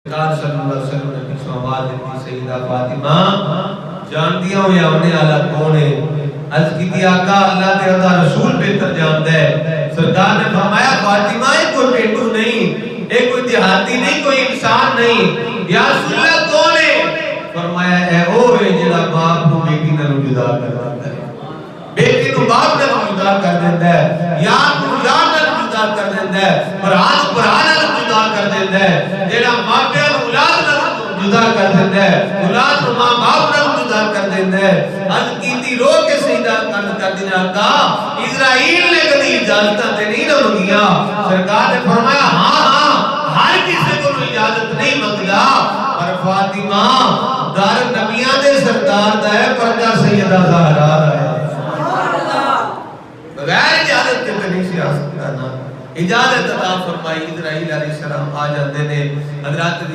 صلی اللہ علیہ وسلم نے پیچھے آواز دیتی سیدہ فاطمہ جانتی ہوں یا انہیں آلہ کون ہے؟ عرض کی تھی آقا اللہ تیرا رسول بہتر جانتا ہے. سرکار نے فرمایا فاطمہ یہ کوئی پیٹو نہیں, یہ کوئی دیہاتی نہیں, کوئی انسان نہیں. یا رسول اللہ کون ہے؟ فرمایا اے او ہے جڑا باپ کو بیٹی نہ جدا کر دیتا ہے, بیٹی کو باپ نہ جدا کر دیتا ہے, یار کو یار نہ جدا کر دیتا ہے, برات برات نہ جدا کر دیتا ہے, جڑا باپ ہے اولاد نہ جدا کر دیتا ہے, اولاد کو ماں باپ نہ جدا کر دیتا ہے. عرض کیتی رو کے سیدہ کر دینا کا اسرائیل نے کبھی اجازت تے نہیں نہ منگیا. سرکار نے فرمایا ہاں ہاں ہر کسی کو اجازت نہیں منگدا, پر فاطمہ دار نبیاں دے سردار دا ہے, پردہ سیدہ زہرا دا ہے. بغیر اجازت کے نہیں سیاست کرنا. اجازت عطا فرمائی. اسرائیل علیہ السلام آ جاندے نے حضرات